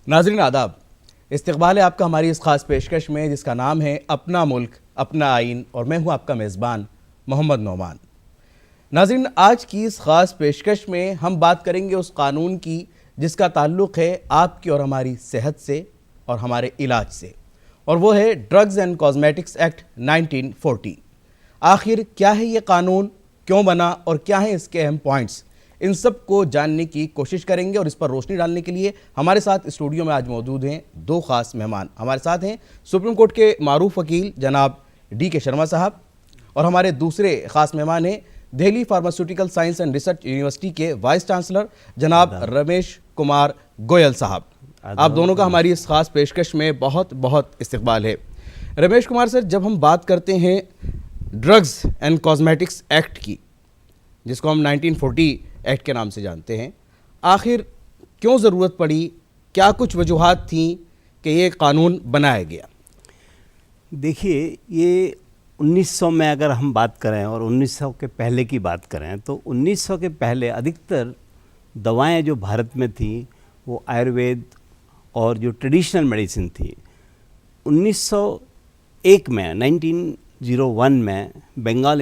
नाज़रीन आदाब, इस्तकबाल है आपका हमारी इस खास पेशकश में जिसका नाम है अपना मुल्क अपना आइन, और मैं हूं आपका मेज़बान मोहम्मद नौमान। नाज़रीन, आज की इस खास पेशकश में हम बात करेंगे उस कानून की जिसका ताल्लुक़ है आपकी और हमारी सेहत से और हमारे इलाज से, और वो है ड्रग्स एंड कॉस्मेटिक्स एक्ट 1940। आखिर क्या है ये कानून, क्यों बना और क्या है इसके अहम पॉइंट्स, इन सब को जानने की कोशिश करेंगे। और इस पर रोशनी डालने के लिए हमारे साथ स्टूडियो में आज मौजूद हैं दो खास मेहमान। हमारे साथ हैं सुप्रीम कोर्ट के मारूफ वकील जनाब डी.के. शर्मा साहब, और हमारे दूसरे खास मेहमान हैं Delhi pharmaceutical science and research university के वाइस चांसलर जनाब रमेश कुमार गोयल साहब। आप दोनों का हमारी इस खास पेशकश में बहुत बहुत इस्तकबाल है। रमेश कुमार सर, जब हम बात करते हैं ड्रग्स एंड कॉस्मेटिक्स एक्ट की, जिसको हम 1940 एक्ट के नाम से जानते हैं, आखिर क्यों ज़रूरत पड़ी, क्या कुछ वजूहात थी कि ये कानून बनाया गया? देखिए, ये 1900 में अगर हम बात करें और 1900 के पहले की बात करें तो 1900 के पहले अधिकतर दवाएं जो भारत में थी वो आयुर्वेद और जो ट्रेडिशनल मेडिसिन थी। 1901 में 1901 में बंगाल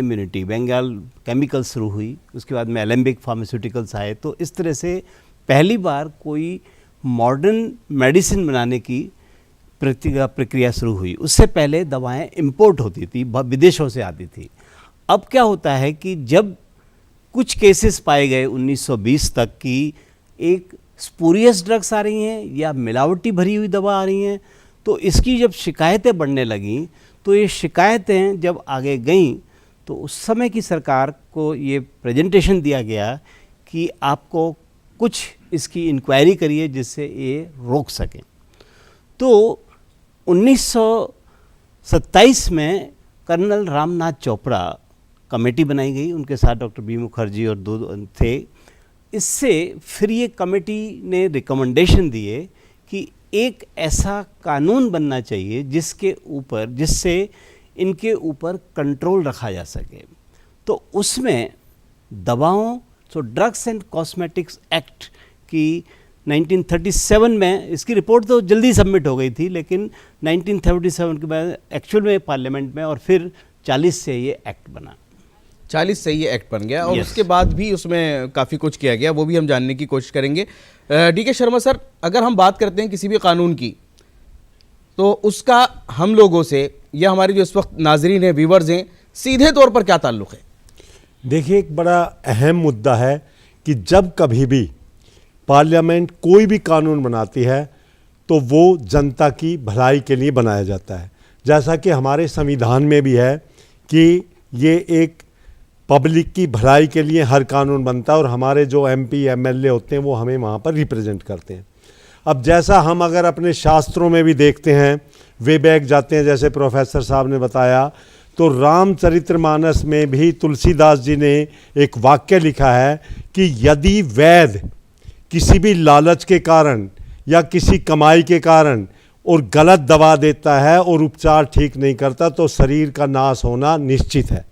केमिकल शुरू हुई, उसके बाद में एलेम्बिक फार्मास्यूटिकल्स आए। तो इस तरह से पहली बार कोई मॉडर्न मेडिसिन बनाने की प्रक्रिया शुरू हुई। उससे पहले दवाएं इंपोर्ट होती थी, विदेशों से आती थी। अब क्या होता है कि जब कुछ केसेस पाए गए 1920 तक की एक स्पूरियस ड्रग्स आ रही हैं या मिलावटी भरी हुई दवा आ रही हैं, तो इसकी जब शिकायतें बढ़ने लगीं, तो ये शिकायतें जब आगे गईं तो उस समय की सरकार को ये प्रेजेंटेशन दिया गया कि आपको कुछ इसकी इंक्वायरी करिए जिससे ये रोक सकें। तो 1927 में कर्नल रामनाथ चोपड़ा कमेटी बनाई गई, उनके साथ डॉक्टर बी मुखर्जी और दो थे। इससे फिर ये कमेटी ने रिकमेंडेशन दिए कि एक ऐसा कानून बनना चाहिए जिससे इनके ऊपर कंट्रोल रखा जा सके। तो उसमें दवाओं, ड्रग्स एंड कॉस्मेटिक्स एक्ट की 1937 में, इसकी रिपोर्ट तो जल्दी सबमिट हो गई थी, लेकिन 1937 के बाद एक्चुअल में पार्लियामेंट में, और फिर 40 से ये एक्ट बना। 40 से ये एक्ट बन गया, और उसके बाद भी उसमें काफ़ी कुछ किया गया, वो भी हम जानने की कोशिश करेंगे। डी.के. शर्मा सर, अगर हम बात करते हैं किसी भी कानून की, तो उसका हम लोगों से या हमारे जो इस वक्त नाजरीन हैं, व्यूवर्स हैं, सीधे तौर पर क्या ताल्लुक़ है? देखिए, एक बड़ा अहम मुद्दा है कि जब कभी भी पार्लियामेंट कोई भी कानून बनाती है तो वो जनता की भलाई के लिए बनाया जाता है। जैसा कि हमारे संविधान में भी है कि ये एक पब्लिक की भलाई के लिए हर कानून बनता है, और हमारे जो MP MLA होते हैं वो हमें वहाँ पर रिप्रेजेंट करते हैं। अब जैसा हम अगर अपने शास्त्रों में भी देखते हैं, वे बैक जाते हैं, जैसे प्रोफेसर साहब ने बताया, तो रामचरितमानस में भी तुलसीदास जी ने एक वाक्य लिखा है कि यदि वैद्य किसी भी लालच के कारण या किसी कमाई के कारण और गलत दवा देता है और उपचार ठीक नहीं करता तो शरीर का नाश होना निश्चित है।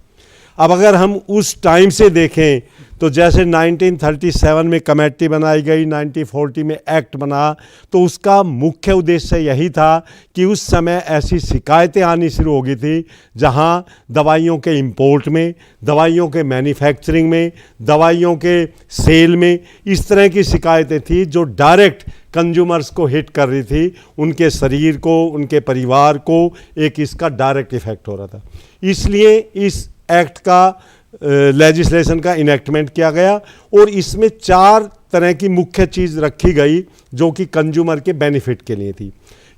अब अगर हम उस टाइम से देखें तो जैसे 1937 में कमेटी बनाई गई, 1940 में एक्ट बना, तो उसका मुख्य उद्देश्य यही था कि उस समय ऐसी शिकायतें आनी शुरू हो गई थी जहां दवाइयों के इंपोर्ट में, दवाइयों के मैन्युफैक्चरिंग में, दवाइयों के सेल में इस तरह की शिकायतें थी जो डायरेक्ट कंज्यूमर्स को हिट कर रही थी, उनके शरीर को, उनके परिवार को एक इसका डायरेक्ट इफेक्ट हो रहा था। इसलिए इस एक्ट का लेजिस्लेशन का इनेक्टमेंट किया गया, और इसमें 4 तरह की मुख्य चीज़ रखी गई जो कि कंज्यूमर के बेनिफिट के लिए थी।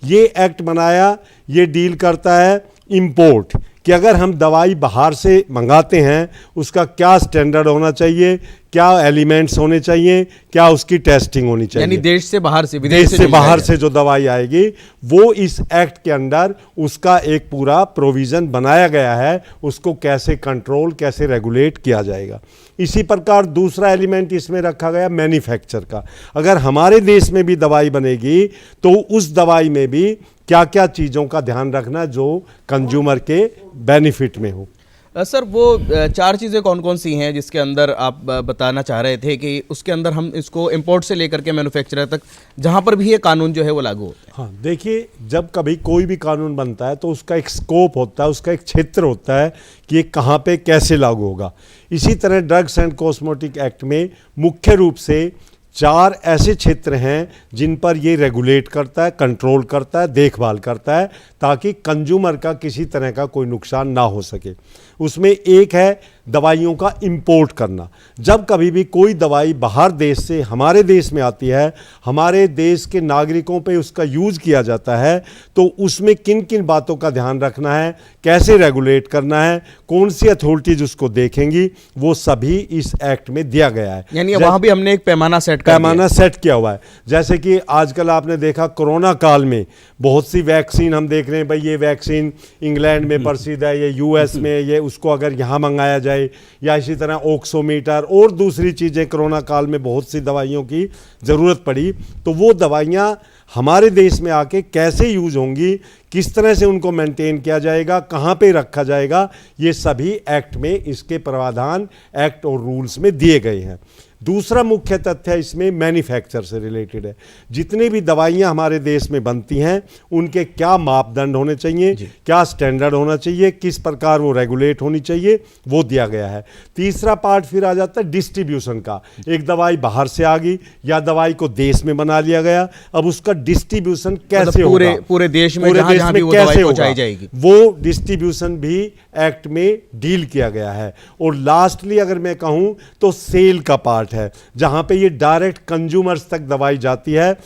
ये एक्ट बनाया, ये डील करता है इंपोर्ट, कि अगर हम दवाई बाहर से मंगाते हैं उसका क्या स्टैंडर्ड होना चाहिए, क्या एलिमेंट्स होने चाहिए, क्या उसकी टेस्टिंग होनी चाहिए। यानी देश से बाहर से, विदेश से बाहर से जो दवाई आएगी वो इस एक्ट के अंडर उसका एक पूरा प्रोविज़न बनाया गया है, उसको कैसे कंट्रोल, कैसे रेगुलेट किया जाएगा। इसी प्रकार दूसरा एलिमेंट इसमें रखा गया मैन्युफैक्चर का। अगर हमारे देश में भी दवाई बनेगी तो उस दवाई में भी क्या क्या चीज़ों का ध्यान रखना जो कंज्यूमर के बेनिफिट में हो। सर वो चार चीज़ें कौन कौन सी हैं जिसके अंदर आप बताना चाह रहे थे कि उसके अंदर हम इसको इंपोर्ट से लेकर के मैन्युफैक्चरर तक जहां पर भी ये कानून जो है वो लागू होता है? हाँ, देखिए, जब कभी कोई भी कानून बनता है तो उसका एक स्कोप होता है, उसका एक क्षेत्र होता है कि ये कहाँ पे कैसे लागू होगा। इसी तरह ड्रग्स एंड कॉस्मेटिक एक्ट में मुख्य रूप से 4 ऐसे क्षेत्र हैं जिन पर ये रेगुलेट करता है, कंट्रोल करता है, देखभाल करता है, ताकि कंज्यूमर का किसी तरह का कोई नुकसान ना हो सके। उसमें एक है दवाइयों का इंपोर्ट करना। जब कभी भी कोई दवाई बाहर देश से हमारे देश में आती है, हमारे देश के नागरिकों पे उसका यूज़ किया जाता है, तो उसमें किन किन बातों का ध्यान रखना है, कैसे रेगुलेट करना है, कौन सी अथॉरिटीज उसको देखेंगी, वो सभी इस एक्ट में दिया गया है। यानी वहां भी हमने एक पैमाना सेट किया हुआ है। जैसे कि आजकल आपने देखा कोरोना काल में बहुत सी वैक्सीन हम देख रहे हैं, भाई ये वैक्सीन इंग्लैंड में प्रसिद्ध है, ये यूएस में, ये उसको अगर यहाँ मंगाया जाए, या इसी तरह ऑक्सोमीटर और दूसरी चीज़ें, कोरोना काल में बहुत सी दवाइयों की ज़रूरत पड़ी, तो वो दवाइयाँ हमारे देश में आके कैसे यूज होंगी, किस तरह से उनको मेंटेन किया जाएगा, कहाँ पे रखा जाएगा, ये सभी एक्ट में इसके प्रावधान एक्ट और रूल्स में दिए गए हैं। दूसरा मुख्य तथ्य इसमें मैन्युफैक्चर से रिलेटेड है। जितनी भी दवाइयाँ हमारे देश में बनती हैं उनके क्या मापदंड होने चाहिए, क्या स्टैंडर्ड होना चाहिए, किस प्रकार वो रेगुलेट होनी चाहिए, वो दिया गया है। तीसरा पार्ट फिर आ जाता है डिस्ट्रीब्यूशन का। एक दवाई बाहर से आ गई या दवाई को देश में बना लिया गया, अब उसका डिस्ट्रीब्यूशन कैसे होगा, पूरे देश में जहां भी वो दवाई पहुंचाई जाएगी, वो डिस्ट्रीब्यूशन भी एक्ट में डील किया गया है। और लास्टली अगर मैं कहूं तो सेल का पार्ट है, जहां पे ये डायरेक्ट कंज्यूमर्स तक दवाई जाती है,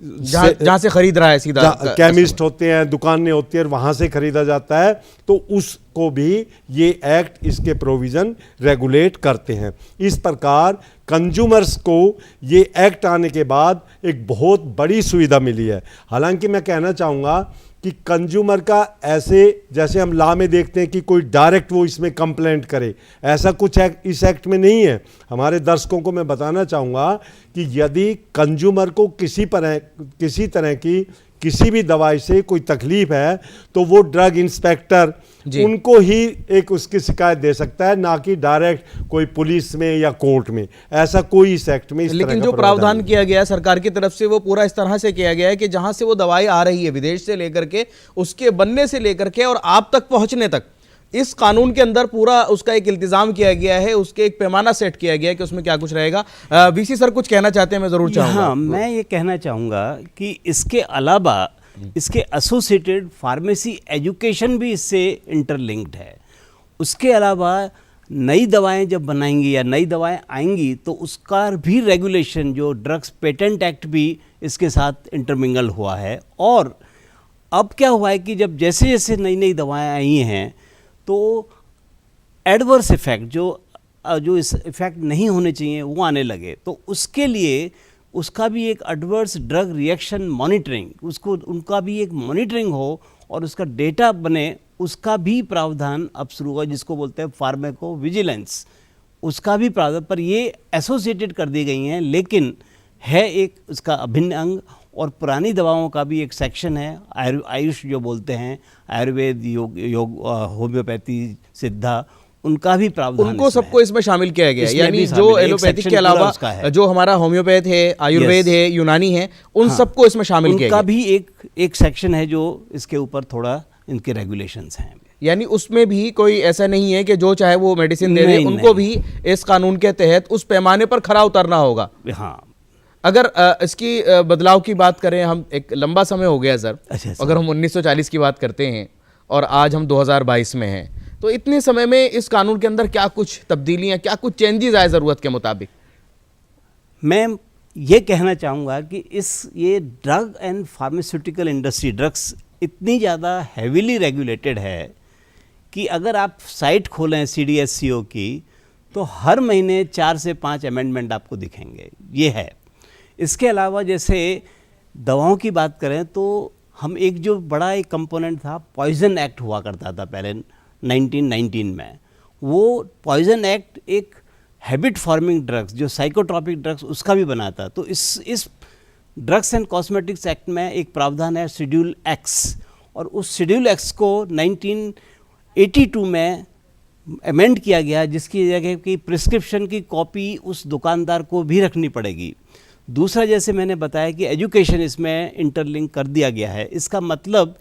जहां से खरीद रहा है सीधा, केमिस्ट होते हैं, दुकानें होती है, वहां से खरीदा जाता है, तो उसको भी ये एक्ट, इसके प्रोविजन रेगुलेट करते हैं। इस प्रकार कंज्यूमर्स को ये एक्ट आने के बाद एक बहुत बड़ी सुविधा मिली है। हालांकि मैं कहना चाहूँगा कि कंज्यूमर का ऐसे, जैसे हम लॉ में देखते हैं कि कोई डायरेक्ट वो इसमें कंप्लेंट करे, ऐसा कुछ इस एक्ट में नहीं है। हमारे दर्शकों को मैं बताना चाहूँगा कि यदि कंज्यूमर को किसी तरह की किसी भी दवाई से कोई तकलीफ है, तो वो ड्रग इंस्पेक्टर उनको ही एक उसकी शिकायत दे सकता है, ना कि डायरेक्ट कोई पुलिस में या कोर्ट में। ऐसा कोई इस एक्ट में लेकिन जो प्रावधान किया गया है सरकार की तरफ से, वो पूरा इस तरह से किया गया है कि जहां से वो दवाई आ रही है विदेश से लेकर के, उसके बनने से लेकर के और आप तक पहुंचने तक, इस कानून के अंदर पूरा उसका एक इल्तिजाम किया गया है, उसके एक पैमाना सेट किया गया है कि उसमें क्या कुछ रहेगा। वीसी सर कुछ कहना चाहते हैं? मैं जरूर चाहूंगा। हाँ, मैं ये कहना चाहूँगा कि इसके अलावा इसके एसोसिएटेड फार्मेसी एजुकेशन भी इससे इंटरलिंक्ड है। उसके अलावा नई दवाएं जब बनाएंगी या नई दवाएं आएंगी, तो उसका भी रेगुलेशन, जो ड्रग्स पेटेंट एक्ट भी इसके साथ इंटरमिंगल हुआ है। और अब क्या हुआ है कि जब जैसे जैसे नई नई दवाएं आई हैं, तो एडवर्स इफ़ेक्ट जो इस इफ़ेक्ट नहीं होने चाहिए वो आने लगे। तो उसके लिए उसका भी एक एडवर्स ड्रग रिएक्शन मॉनिटरिंग, उनका भी एक मॉनिटरिंग हो और उसका डेटा बने, उसका भी प्रावधान अब शुरू हुआ, जिसको बोलते हैं फार्मेको विजिलेंस। उसका भी प्रावधान, पर ये एसोसिएटेड कर दी गई हैं, लेकिन है एक उसका अभिन्न अंग। और पुरानी दवाओं का भी एक सेक्शन है, आयुष जो बोलते हैं, आयुर्वेद, योग, होम्योपैथी, सिद्धा, उनका भी प्रावधान, उनको सबको इसमें शामिल किया गया है। यानी जो एलोपैथिक के अलावा जो हमारा होम्योपैथ है, आयुर्वेद है, यूनानी है, उन सबको इसमें शामिल किया गया। उनका भी एक सेक्शन है जो इसके ऊपर थोड़ा इनके रेगुलेशंस हैं। यानी उसमें भी कोई ऐसा नहीं है कि जो चाहे वो मेडिसिन दे दे, उनको भी इस कानून के तहत उस पैमाने पर खरा उतरना होगा। हाँ, अगर इसकी बदलाव की बात करें, हम एक लंबा समय हो गया सर, अगर हम 1940 की बात करते हैं और आज हम 2022 में हैं, तो इतने समय में इस कानून के अंदर क्या कुछ तब्दीलियां, क्या कुछ चेंजेस आए ज़रूरत के मुताबिक? मैं ये कहना चाहूँगा कि ये drug and pharmaceutical industry, drugs इतनी ज़्यादा हैवीली रेगुलेटेड है कि अगर आप साइट खोलें CDSCO की, तो हर महीने 4 से 5 अमेंडमेंट आपको दिखेंगे। ये है। इसके अलावा जैसे दवाओं की बात करें, तो हम एक जो बड़ा एक कंपोनेंट था, पॉइजन एक्ट हुआ करता था पहले 1919 में। वो पॉइजन एक्ट एक हैबिट फॉर्मिंग ड्रग्स, जो साइकोट्रॉपिक ड्रग्स, उसका भी बनाता। तो इस ड्रग्स एंड कॉस्मेटिक्स एक्ट में एक प्रावधान है शेड्यूल एक्स, और उस शेड्यूल एक्स को 1982 में अमेंड किया गया जिसकी जगह की प्रिस्क्रिप्शन की कॉपी उस दुकानदार को भी रखनी पड़ेगी। दूसरा, जैसे मैंने बताया कि एजुकेशन इसमें इंटरलिंक कर दिया गया है। इसका मतलब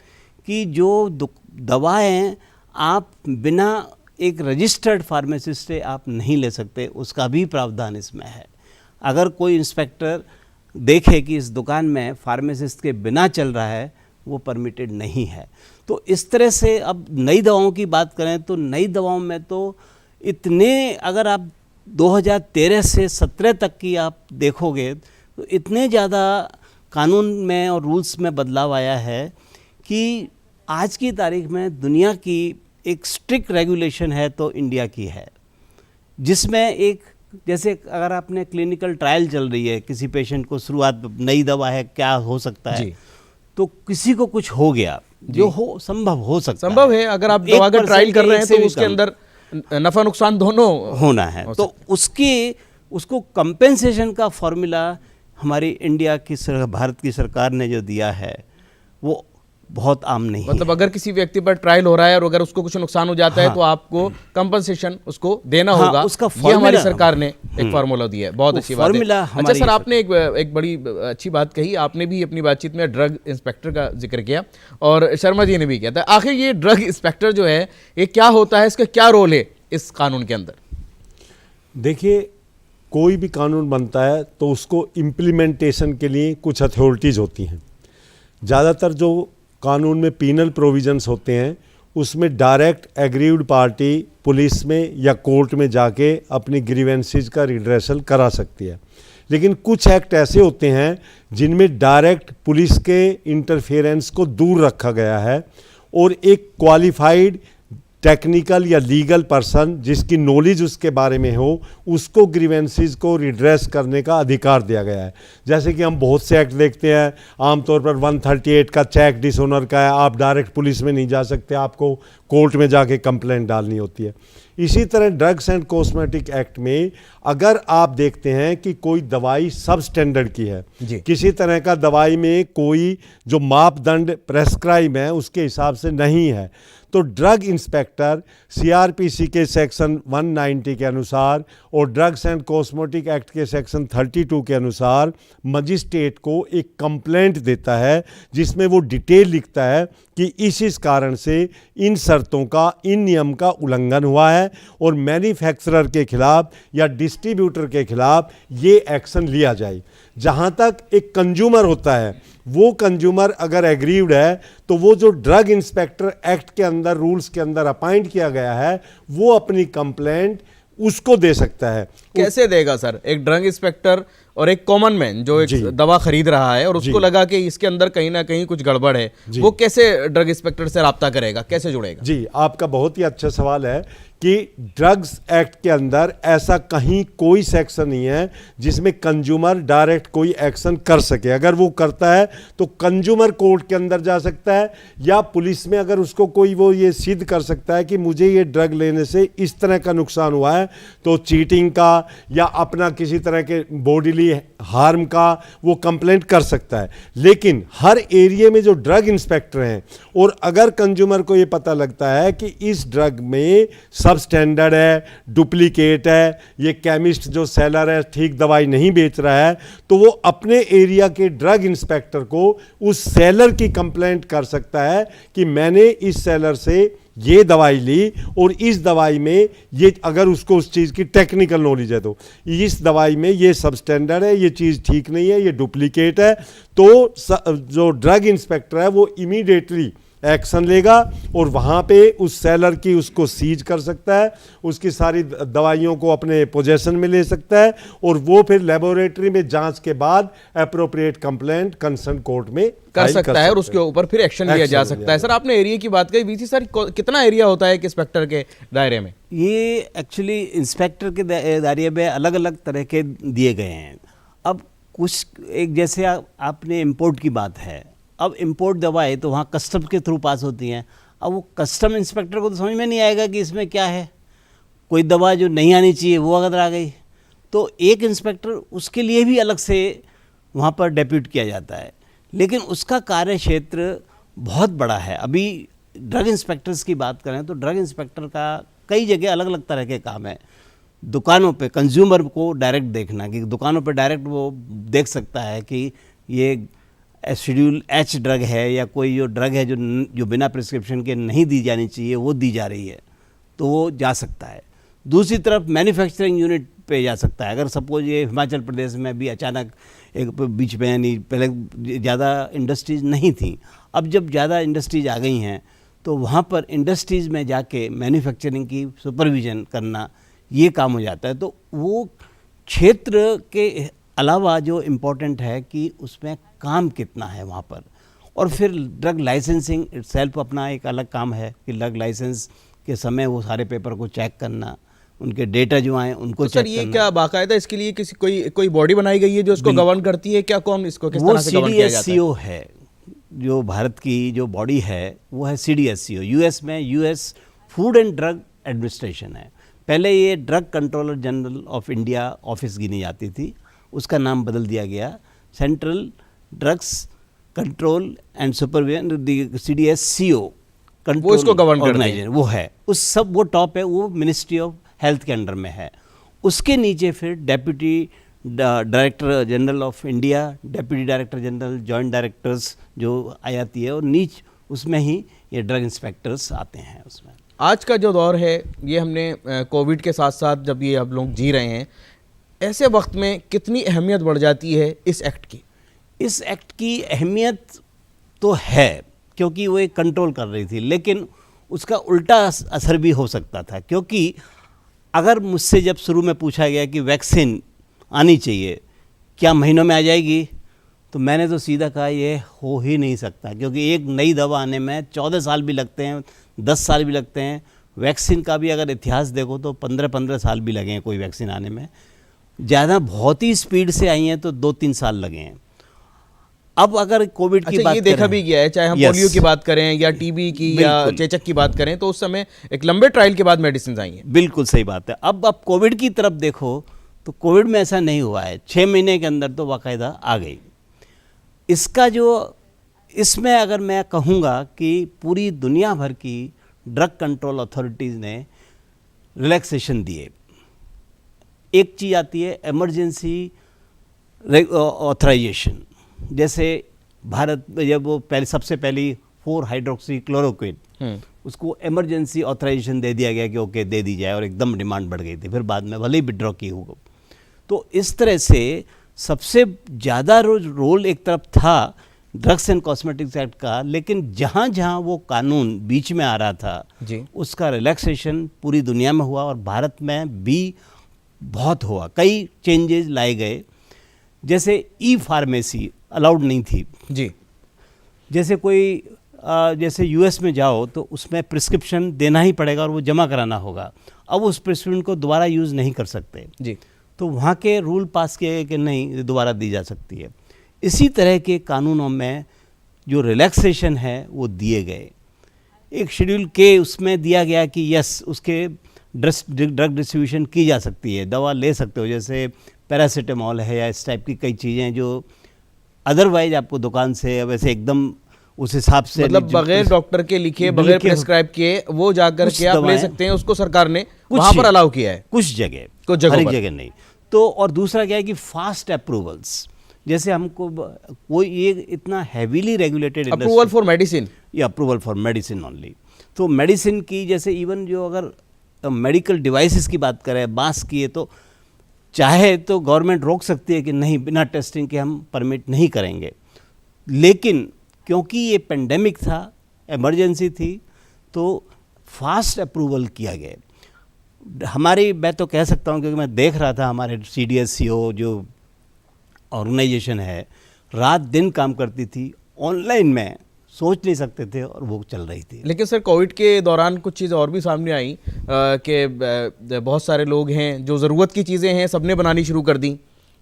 कि जो दवाएं आप बिना एक रजिस्टर्ड फार्मासिस्ट से आप नहीं ले सकते, उसका भी प्रावधान इसमें है। अगर कोई इंस्पेक्टर देखे कि इस दुकान में फार्मासिस्ट के बिना चल रहा है, वो परमिटेड नहीं है। तो इस तरह से अब नई दवाओं की बात करें तो नई दवाओं में तो इतने, अगर आप 2013 से 17 तक की आप देखोगे तो इतने ज़्यादा कानून में और रूल्स में बदलाव आया है कि आज की तारीख में दुनिया की एक स्ट्रिक्ट रेगुलेशन है तो इंडिया की है, जिसमें एक, जैसे अगर आपने क्लिनिकल ट्रायल चल रही है, किसी पेशेंट को शुरुआत, नई दवा है, क्या हो सकता है, तो किसी को कुछ हो गया, जो हो संभव हो सकता संभव है। अगर आप दवा का ट्रायल कर रहे हैं तो उसके अंदर नफा नुकसान दोनों होना है, तो उसको कंपेंसेशन का फॉर्मूला हमारी इंडिया की भारत की सरकार ने जो दिया है वो बहुत आम नहीं। मतलब अगर किसी व्यक्ति पर ट्रायल हो रहा है और अगर उसको कुछ नुकसान हो जाता है तो आपको कंपनसेशन उसको देना होगा। उसका ये हमारी सरकार ने एक फार्मूला दिया है, बहुत अच्छी बात है। अच्छा सर, आपने एक बड़ी अच्छी बात कही, आपने भी अपनी बातचीत में ड्रग इंस्पेक्टर का जिक्र किया और शर्मा जी ने भी किया था। आखिर ये ड्रग इंस्पेक्टर जो है ये क्या होता है, इसका क्या रोल है इस कानून के अंदर? देखिए, कोई भी कानून बनता है तो उसको इम्प्लीमेंटेशन के लिए कुछ अथॉरिटीज़ होती हैं। ज़्यादातर जो कानून में पीनल प्रोविजंस होते हैं उसमें डायरेक्ट एग्रीव्ड पार्टी पुलिस में या कोर्ट में जाके अपनी ग्रीवेंसेस का रिड्रेसल करा सकती है। लेकिन कुछ एक्ट ऐसे होते हैं जिनमें डायरेक्ट पुलिस के इंटरफेरेंस को दूर रखा गया है और एक क्वालिफाइड टेक्निकल या लीगल पर्सन जिसकी नॉलेज उसके बारे में हो उसको ग्रीवेंसेस को रिड्रेस करने का अधिकार दिया गया है। जैसे कि हम बहुत से एक्ट देखते हैं, आमतौर पर 138 का चेक डिसऑनर का है, आप डायरेक्ट पुलिस में नहीं जा सकते, आपको कोर्ट में जाके कंप्लेंट डालनी होती है। इसी तरह ड्रग्स एंड कॉस्मेटिक एक्ट में अगर आप देखते हैं कि कोई दवाई सब स्टैंडर्ड की है, किसी तरह का दवाई में कोई जो मापदंड प्रेस्क्राइब है उसके हिसाब से नहीं है, तो ड्रग इंस्पेक्टर सीआरपीसी के सेक्शन 190 के अनुसार और ड्रग्स एंड कॉस्मेटिक एक्ट के सेक्शन 32 के अनुसार मजिस्ट्रेट को एक कंप्लेंट देता है जिसमें वो डिटेल लिखता है कि इस कारण से इन शर्तों का, इन नियम का उल्लंघन हुआ है और मैन्युफैक्चरर के खिलाफ या डिस्ट्रीब्यूटर के खिलाफ ये एक्शन लिया जाए। जहाँ तक एक कंज्यूमर होता है, वो कंज्यूमर अगर एग्रीव्ड है तो वो जो ड्रग इंस्पेक्टर एक्ट के अंदर, रूल्स के अंदर अपॉइंट किया गया है, वो अपनी कंप्लेंट उसको दे सकता है। कैसे देगा सर? एक ड्रग इंस्पेक्टर और एक कॉमन मैन जो एक दवा खरीद रहा है और उसको लगा कि इसके अंदर कहीं ना कहीं कुछ गड़बड़ है, वो कैसे ड्रग इंस्पेक्टर से राब्ता करेगा, कैसे जुड़ेगा? जी, आपका बहुत ही अच्छा सवाल है कि ड्रग्स एक्ट के अंदर ऐसा कहीं कोई सेक्शन नहीं है जिसमें कंज्यूमर डायरेक्ट कोई एक्शन कर सके। अगर वो करता है तो कंज्यूमर कोर्ट के अंदर जा सकता है या पुलिस में अगर उसको कोई वो ये सिद्ध कर सकता है कि मुझे ये ड्रग लेने से इस तरह का नुकसान हुआ है, तो चीटिंग का या अपना किसी तरह के बॉडीली हार्म का वो कंप्लेंट कर सकता है। लेकिन हर एरिया में जो ड्रग इंस्पेक्टर हैं और अगर कंज्यूमर को ये पता लगता है कि इस ड्रग में सब स्टैंडर्ड है, डुप्लीकेट है, ये केमिस्ट जो सेलर है ठीक दवाई नहीं बेच रहा है, तो वो अपने एरिया के ड्रग इंस्पेक्टर को उस सेलर की कंप्लेंट कर सकता है कि मैंने इस सेलर से ये दवाई ली और इस दवाई में ये, अगर उसको उस चीज़ की टेक्निकल नॉलेज है तो इस दवाई में ये सब स्टैंडर्ड है, ये चीज़ ठीक नहीं है, ये डुप्लीकेट है, तो जो ड्रग इंस्पेक्टर है वो इमीडिएटली एक्शन लेगा और वहाँ पे उस सेलर की उसको सीज कर सकता है, उसकी सारी दवाइयों को अपने पोजेशन में ले सकता है और वो फिर लेबोरेटरी में जांच के बाद एप्रोप्रिएट कंप्लेंट कंसर्न कोर्ट में कर सकता है और उसके ऊपर फिर एक्शन लिया जा सकता है। सर, आपने एरिया की बात कही, बीसी सर कितना एरिया होता है एक इंस्पेक्टर के दायरे में? ये एक्चुअली इंस्पेक्टर के दायरे में अलग अलग तरह के दिए गए हैं। अब कुछ, एक जैसे आपने इम्पोर्ट की बात है, अब इम्पोर्ट दवाएं तो वहाँ कस्टम के थ्रू पास होती हैं। अब वो कस्टम इंस्पेक्टर को तो समझ में नहीं आएगा कि इसमें क्या है, कोई दवा जो नहीं आनी चाहिए वो अगर आ गई तो एक इंस्पेक्टर उसके लिए भी अलग से वहाँ पर डेप्यूट किया जाता है, लेकिन उसका कार्य क्षेत्र बहुत बड़ा है। अभी ड्रग इंस्पेक्टर्स की बात करें तो ड्रग इंस्पेक्टर का कई जगह अलग अलग तरह के काम है। दुकानों पे कंज्यूमर को डायरेक्ट देखना, कि दुकानों पे डायरेक्ट वो देख सकता है कि ये शेड्यूल एच ड्रग है या कोई जो ड्रग है जो बिना प्रिस्क्रिप्शन के नहीं दी जानी चाहिए वो दी जा रही है, तो वो जा सकता है। दूसरी तरफ मैन्युफैक्चरिंग यूनिट पे जा सकता है। अगर सपोज ये हिमाचल प्रदेश में भी अचानक एक बीच में, यानी पहले ज़्यादा इंडस्ट्रीज़ नहीं थी, अब जब ज़्यादा इंडस्ट्रीज आ गई हैं तो वहाँ पर इंडस्ट्रीज़ में जाके मैन्युफैक्चरिंग की सुपरविजन करना ये काम हो जाता है। तो वो क्षेत्र के अलावा जो इम्पोर्टेंट है कि उसमें काम कितना है वहाँ पर। और फिर ड्रग लाइसेंसिंग इटसेल्फ अपना एक अलग काम है कि ड्रग लाइसेंस के समय वो सारे पेपर को चेक करना, उनके डेटा जो आए उनको तो चेक सर ये करना। क्या बाकायदा इसके लिए किसी कोई बॉडी बनाई गई है जो इसको गवर्न करती है क्या? कौन इसको किस वो तरह से गवर्न किया जाता है? CDSCO है, जो भारत की जो बॉडी है वो है CDSCO। यूएस में US food and drug administration है। पहले ये drug controller general of India office गिनी जाती थी, उसका नाम बदल दिया गया central drugs control and supervision, CDSCO वो इसको गवर्न करती है। ऑर्गेनाइजेशन वो है, उस सब वो टॉप है, वो मिनिस्ट्री ऑफ हेल्थ के अंडर में है। उसके नीचे फिर deputy director general of India, deputy director general, joint directors जो आ जाती है, और नीच उसमें ही ये ड्रग इंस्पेक्टर्स आते हैं उसमें। आज का जो दौर है ये हमने कोविड के साथ साथ जब ये अब लोग जी रहे हैं, ऐसे वक्त में कितनी अहमियत बढ़ जाती है इस एक्ट की? इस एक्ट की अहमियत तो है क्योंकि वो एक कंट्रोल कर रही थी, लेकिन उसका उल्टा असर भी हो सकता था। क्योंकि अगर मुझसे जब शुरू में पूछा गया कि वैक्सीन आनी चाहिए, क्या महीनों में आ जाएगी, तो मैंने तो सीधा कहा ये हो ही नहीं सकता, क्योंकि एक नई दवा आने में 14 साल भी लगते हैं, 10 साल भी लगते हैं। वैक्सीन का भी अगर इतिहास देखो तो 15-15 साल भी लगे हैं कोई वैक्सीन आने में। ज़्यादा बहुत ही स्पीड से आई हैं तो 2-3 साल लगे हैं। अब अगर कोविड की बात ये देखा भी गया है, चाहे हम पोलियो की बात करें या टीबी की या चेचक की बात करें, तो उस समय एक लंबे ट्रायल के बाद मेडिसिन आई हैं। बिल्कुल सही बात है। अब कोविड की तरफ देखो तो कोविड में ऐसा नहीं हुआ है, 6 महीने के अंदर तो बाकायदा आ गई। इसका जो इसमें अगर मैं कहूँगा कि पूरी दुनिया भर की ड्रग कंट्रोल अथॉरिटीज़ ने रिलैक्सेशन दिए। एक चीज़ आती है इमरजेंसी ऑथराइजेशन, जैसे भारत में जब वो सबसे पहली 4-हाइड्रोक्सीक्लोरोक्विन उसको इमरजेंसी ऑथराइजेशन दे दिया गया कि ओके दे दी जाए, और एकदम डिमांड बढ़ गई थी, फिर बाद में भले ही विड्रॉ की हो। तो इस तरह से सबसे ज़्यादा रोल एक तरफ था ड्रग्स एंड कॉस्मेटिक्स एक्ट का, लेकिन जहाँ जहाँ वो कानून बीच में आ रहा था जी, उसका रिलैक्सेशन पूरी दुनिया में हुआ और भारत में भी बहुत हुआ। कई चेंजेस लाए गए, जैसे ई-फार्मेसी अलाउड नहीं थी जी। जैसे कोई जैसे यूएस में जाओ तो उसमें प्रिस्क्रिप्शन देना ही पड़ेगा और वो जमा कराना होगा। अब उस प्रिस्क्रिप्शन को दोबारा यूज़ नहीं कर सकते जी, तो वहाँ के रूल पास किए गए कि नहीं दोबारा दी जा सकती है। इसी तरह के कानूनों में जो रिलैक्सेशन है वो दिए गए। एक शेड्यूल के उसमें दिया गया कि यस उसके ड्रग डिस्ट्रीब्यूशन की जा सकती है, दवा ले सकते हो, जैसे पैरासीटामॉल है या इस टाइप की कई चीज़ें जो अदरवाइज आपको दुकान से वैसे एकदम उस हिसाब से मतलब बगैर डॉक्टर के लिखे, बगैर प्रिस्क्राइब किए वो जाकर के आप ले सकते हैं, उसको सरकार ने वहाँ पर अलाउ किया है कुछ जगह, हर एक जगह नहीं। तो और दूसरा क्या है कि फास्ट अप्रूवल्स, जैसे हमको कोई ये इतना heavily regulated approval for medicine या अप्रूवल फॉर मेडिसिन ओनली, तो मेडिसिन की जैसे इवन जो अगर मेडिकल डिवाइसेस की बात करें, मास्क की है, तो चाहे तो गवर्नमेंट रोक सकती है कि नहीं बिना टेस्टिंग के हम परमिट नहीं करेंगे, लेकिन क्योंकि ये पेंडेमिक था, इमरजेंसी थी, तो फास्ट अप्रूवल किया गया। हमारी मैं तो कह सकता हूँ क्योंकि मैं देख रहा था हमारे CDSCO जो ऑर्गेनाइजेशन है रात दिन काम करती थी, ऑनलाइन में सोच नहीं सकते थे और वो चल रही थी। लेकिन सर कोविड के दौरान कुछ चीज़ें और भी सामने आई कि बहुत सारे लोग हैं जो ज़रूरत की चीज़ें हैं सबने बनानी शुरू कर दी,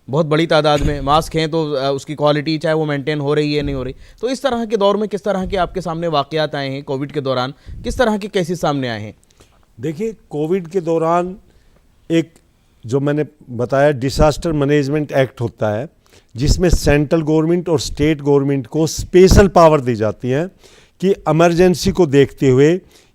बहुत बड़ी तादाद में मास्क हैं, तो उसकी क्वालिटी चाहे वो मेंटेन हो रही है नहीं हो रही। तो इस तरह के दौर में किस तरह के आपके सामने वाक़यात आए हैं कोविड के दौरान, किस तरह के केसेस सामने आए हैं? देखिए कोविड के दौरान एक जो मैंने बताया डिसास्टर मैनेजमेंट एक्ट होता है, जिसमें सेंट्रल गवर्नमेंट और स्टेट गवर्नमेंट को स्पेशल पावर दी जाती है कि इमरजेंसी को देखते हुए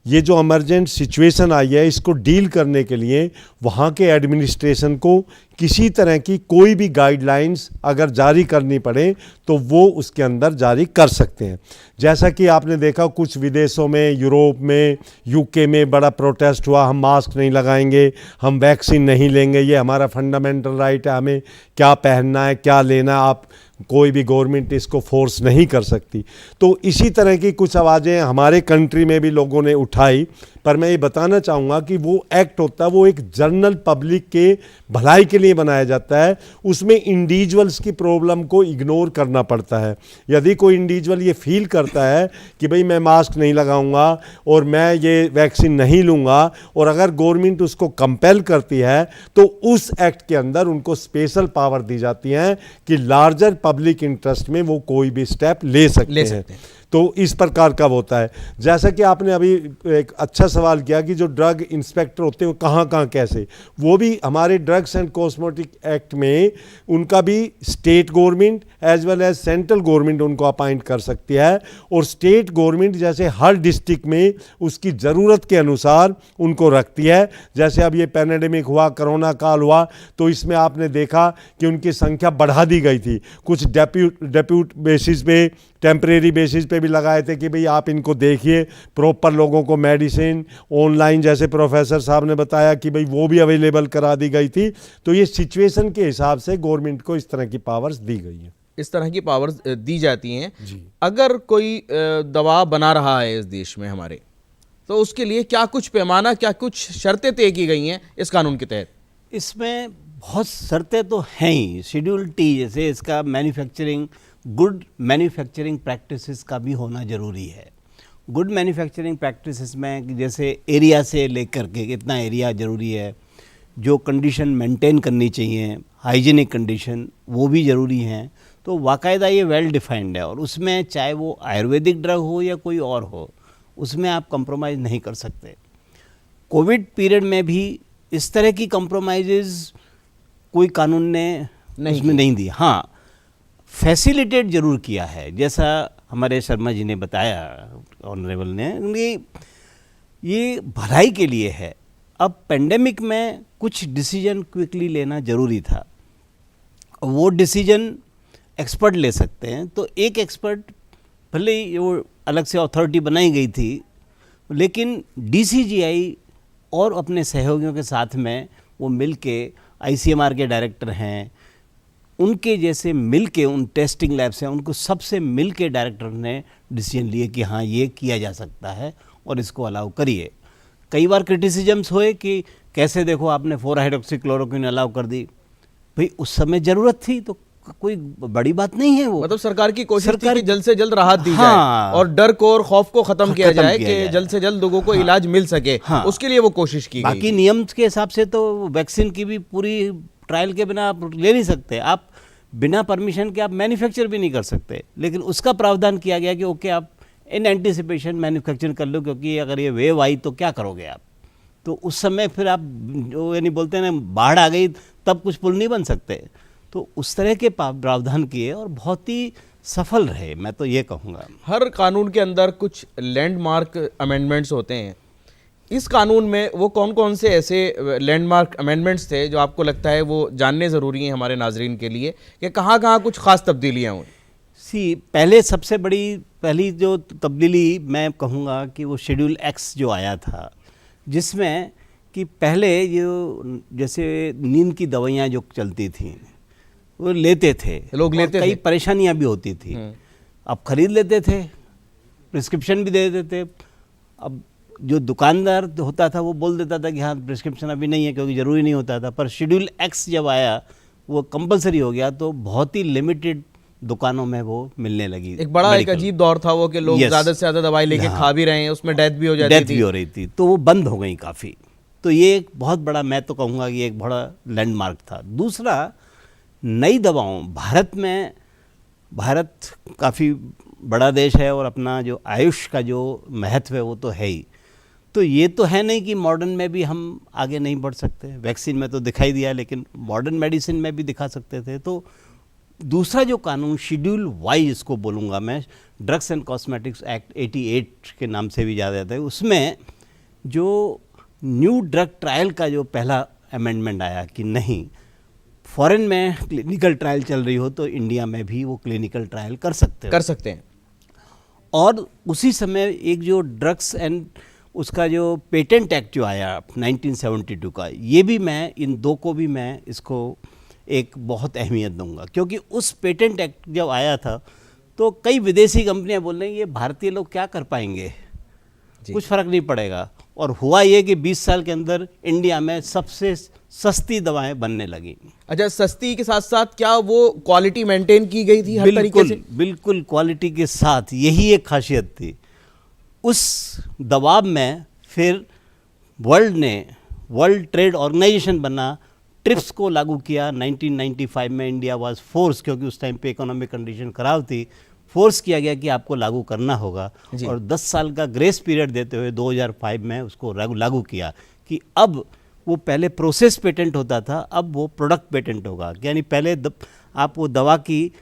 ये जो इमरजेंट सिचुएशन आई है इसको डील करने के लिए वहाँ के एडमिनिस्ट्रेशन को किसी तरह की कोई भी गाइडलाइंस अगर जारी करनी पड़े तो वो उसके अंदर जारी कर सकते हैं। जैसा कि आपने देखा कुछ विदेशों में, यूरोप में, यूके में बड़ा प्रोटेस्ट हुआ, हम मास्क नहीं लगाएंगे, हम वैक्सीन नहीं लेंगे, ये हमारा फंडामेंटल राइट है, हमें क्या पहनना है, क्या लेना है, आप कोई भी गवर्नमेंट इसको फोर्स नहीं कर सकती। तो इसी तरह की कुछ आवाज़ें हमारे कंट्री में भी लोगों ने उठाई, पर मैं ये बताना चाहूँगा कि वो एक्ट होता है वो एक जनरल पब्लिक के भलाई के लिए बनाया जाता है, उसमें इंडिविजुअल्स की प्रॉब्लम को इग्नोर करना पड़ता है। यदि कोई इंडिविजुअल ये फील करता है कि भाई मैं मास्क नहीं लगाऊंगा और मैं ये वैक्सीन नहीं लूँगा, और अगर गवर्नमेंट उसको कंपेल करती है तो उस एक्ट के अंदर उनको स्पेशल पावर दी जाती हैं कि लार्जर पब्लिक इंटरेस्ट में वो कोई भी स्टेप ले सकते हैं। तो इस प्रकार का होता है। जैसा कि आपने अभी एक अच्छा सवाल किया कि जो ड्रग इंस्पेक्टर होते हैं वो कहाँ कहाँ कैसे, वो भी हमारे ड्रग्स एंड कॉस्मेटिक एक्ट में उनका भी state government as well as central government उनको अपॉइंट कर सकती है, और स्टेट गवर्नमेंट जैसे हर डिस्ट्रिक्ट में उसकी ज़रूरत के अनुसार उनको रखती है। जैसे अब ये पैंडेमिक हुआ, कोरोना काल हुआ, तो इसमें आपने देखा कि उनकी संख्या बढ़ा दी गई थी। कुछ डेप्यूट बेसिस पे, टेम्परेरी बेसिस पे भी लगाए थे कि भाई आप इनको देखिए, प्रॉपर लोगों को मेडिसिन ऑनलाइन, जैसे प्रोफेसर साहब ने बताया कि भाई वो भी अवेलेबल करा दी गई थी। तो ये सिचुएशन के हिसाब से गवर्नमेंट को इस तरह की पावर्स दी गई है, इस तरह की पावर्स दी जाती हैं। अगर कोई दवा बना रहा है इस देश में हमारे, तो उसके लिए क्या कुछ पैमाना, क्या कुछ शर्तें तय की गई हैं इस कानून के तहत? इसमें बहुत शर्तें तो हैं ही। शेड्यूल टी जैसे इसका मैन्युफैक्चरिंग, गुड मैन्युफैक्चरिंग प्रैक्टिसेस का भी होना ज़रूरी है। गुड मैन्युफैक्चरिंग प्रैक्टिसेस में जैसे एरिया से लेकर के कितना एरिया ज़रूरी है, जो कंडीशन मेंटेन करनी चाहिए, हाइजीनिक कंडीशन, वो भी ज़रूरी हैं। तो बाकायदा ये वेल डिफाइंड है, और उसमें चाहे वो आयुर्वेदिक ड्रग हो या कोई और हो, उसमें आप कंप्रोमाइज़ नहीं कर सकते। कोविड पीरियड में भी इस तरह की कंप्रोमाइज़ कोई कानून ने उसमें नहीं दी। हाँ, फैसिलिटेट जरूर किया है, जैसा हमारे शर्मा जी ने बताया, ऑनरेबल ने, ये भलाई के लिए है। अब पेंडेमिक में कुछ डिसीजन क्विकली लेना ज़रूरी था, वो डिसीजन एक्सपर्ट ले सकते हैं। तो एक एक्सपर्ट, भले ही वो अलग से अथॉरिटी बनाई गई थी, लेकिन डीसीजीआई और अपने सहयोगियों के साथ में वो मिल के, आईसीएमआर के डायरेक्टर हैं, उनके जैसे मिल के, उन टेस्टिंग लैब्स हैं, उनको सबसे मिल के डायरेक्टर ने डिसीजन लिए कि हाँ ये किया जा सकता है और इसको अलाउ करिए। कई बार क्रिटिसिजम्स हुए कि कैसे देखो आपने 4-हाइड्रोक्सीक्लोरोक्विन अलाउ कर दी। भाई उस समय ज़रूरत थी, तो कोई बड़ी बात नहीं है वो। मतलब सरकार की कोशिश थी कि जल्द से जल्द राहत दी जाए और डर को और खौफ को खत्म किया जाए कि जल्द से जल्द लोगों को इलाज मिल सके। उसके लिए वो कोशिश की गई। बाकी नियम के हिसाब से तो वैक्सीन की भी पूरी ट्रायल के बिना आप ले नहीं सकते, आप बिना परमिशन के आप मैन्युफैक्चर भी नहीं कर सकते। लेकिन उसका प्रावधान किया गया कि ओके आप इन एंटीसिपेशन मैन्युफैक्चर कर लो, क्योंकि अगर ये वेव आई तो क्या करोगे आप। तो उस समय फिर आप जो यानी बोलते हैं ना, बाढ़ आ गई तब कुछ पुल नहीं बन सकते। तो उस तरह के प्रावधान किए और बहुत ही सफल रहे, मैं तो ये कहूँगा। हर कानून के अंदर कुछ लैंडमार्क अमेंडमेंट्स होते हैं। इस कानून में वो कौन कौन से ऐसे लैंडमार्क अमेंडमेंट्स थे जो आपको लगता है वो जानने ज़रूरी हैं हमारे नाजरीन के लिए, कि कहाँ कहाँ कुछ ख़ास तब्दीलियाँ हुई? पहले सबसे पहली जो तब्दीली मैं कहूँगा कि वो शेड्यूल एक्स जो आया था, जिसमें कि पहले जो जैसे नींद की दवाइयाँ जो चलती थी वो लेते थे लोग, लेते कई परेशानियाँ भी होती थी। अब खरीद लेते थे, प्रिस्क्रिप्शन भी दे देते थे। अब जो दुकानदार होता था वो बोल देता था कि हाँ प्रिस्क्रिप्शन अभी नहीं है, क्योंकि ज़रूरी नहीं होता था। पर शेड्यूल एक्स जब आया वो कंपलसरी हो गया, तो बहुत ही लिमिटेड दुकानों में वो मिलने लगी। एक बड़ा एक अजीब दौर था वो कि लोग ज़्यादा से ज़्यादा दवाई लेके खा भी रहे हैं, उसमें डेथ भी हो रही थी, तो वो बंद हो गई काफ़ी। तो ये एक बहुत बड़ा, मैं तो कहूँगा कि एक बड़ा लैंडमार्क था। दूसरा, नई दवाओं, भारत काफ़ी बड़ा देश है और अपना जो आयुष का जो महत्व है वो तो है ही। तो ये तो है नहीं कि मॉडर्न में भी हम आगे नहीं बढ़ सकते। वैक्सीन में तो दिखाई दिया, लेकिन मॉडर्न मेडिसिन में भी दिखा सकते थे। तो दूसरा जो कानून, शेड्यूल वाई इसको बोलूँगा मैं, ड्रग्स एंड कॉस्मेटिक्स एक्ट 88 के नाम से भी जाना जाता है, उसमें जो न्यू ड्रग ट्रायल का जो पहला अमेंडमेंट आया कि नहीं, फॉरेन में क्लिनिकल ट्रायल चल रही हो तो इंडिया में भी वो क्लिनिकल ट्रायल कर सकते हैं। और उसी समय एक जो ड्रग्स एंड उसका जो पेटेंट एक्ट जो आया 1972 का, ये भी मैं इन दो को भी मैं इसको एक बहुत अहमियत दूंगा, क्योंकि उस पेटेंट एक्ट जब आया था तो कई विदेशी कंपनियां बोल रही हैं ये भारतीय लोग क्या कर पाएंगे, कुछ फ़र्क नहीं पड़ेगा। और हुआ ये कि 20 साल के अंदर इंडिया में सबसे सस्ती दवाएं बनने लगी। अच्छा, सस्ती के साथ साथ क्या वो क्वालिटी मेंटेन की गई थी हर तरीके से? बिल्कुल क्वालिटी के साथ, यही एक खासियत थी। उस दबाव में फिर वर्ल्ड ट्रेड ऑर्गेनाइजेशन बना, ट्रिप्स को लागू किया 1995 में। इंडिया वाज फोर्स, क्योंकि उस टाइम पे इकोनॉमिक कंडीशन खराब थी, फोर्स किया गया कि आपको लागू करना होगा। और 10 साल का ग्रेस पीरियड देते हुए 2005 में उसको लागू किया कि अब वो पहले प्रोसेस पेटेंट होता था, अब वो प्रोडक्ट पेटेंट होगा। यानी पहले आप वो दवा की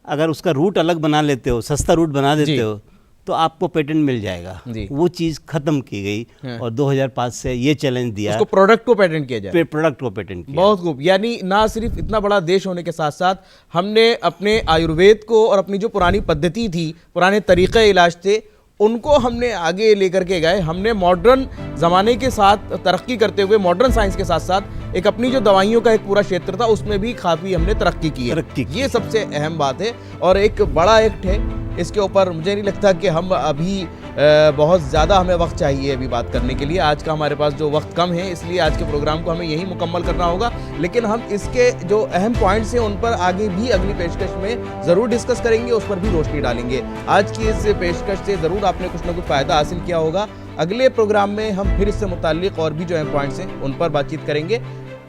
अगर उसका रूट अलग बना लेते हो, सस्ता रूट बना देते हो, तो आपको पेटेंट मिल जाएगा। वो चीज़ खत्म की गई और 2005 से ये चैलेंज दिया उसको प्रोडक्ट को पेटेंट किया जाए। प्रोडक्ट को पेटेंट किया। बहुत खूब। यानी ना सिर्फ इतना बड़ा देश होने के साथ साथ हमने अपने आयुर्वेद को और अपनी जो पुरानी पद्धति थी, पुराने तरीक़े इलाज थे, उनको हमने आगे लेकर के गए। हमने मॉडर्न ज़माने के साथ तरक्की करते हुए, मॉडर्न साइंस के साथ साथ एक अपनी जो दवाइयों का एक पूरा क्षेत्र था उसमें भी काफ़ी हमने तरक्की की है। ये सबसे अहम बात है और एक बड़ा एक्ट है। इसके ऊपर मुझे नहीं लगता कि हम अभी बहुत ज़्यादा हमें वक्त चाहिए अभी बात करने के लिए। आज का हमारे पास जो वक्त कम है, इसलिए आज के प्रोग्राम को हमें यही मुकम्मल करना होगा। लेकिन हम इसके जो अहम पॉइंट्स हैं उन पर आगे भी अगली पेशकश में ज़रूर डिस्कस करेंगे, उस पर भी रोशनी डालेंगे। आज की इस पेशकश से ज़रूर आपने कुछ ना कुछ फ़ायदा हासिल किया होगा। अगले प्रोग्राम में हम फिर इससे मुताल्लिक और भी जो अहम पॉइंट्स हैं उन पर बातचीत करेंगे।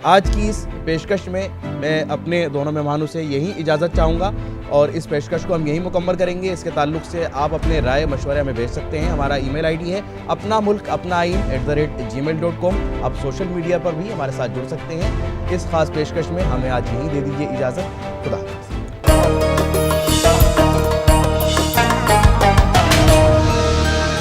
आज की इस पेशकश में मैं अपने दोनों मेहमानों से यही इजाज़त चाहूँगा और इस पेशकश को हम यही मुकम्मल करेंगे। इसके ताल्लुक से आप अपने राय मशवरे हमें भेज सकते हैं। हमारा ईमेल आईडी है apnaMulk@gmail.com। आप सोशल मीडिया पर भी हमारे साथ जुड़ सकते हैं। इस खास पेशकश में हमें आज यहीं दे दीजिए इजाज़त। खुदा हाफ़िज़।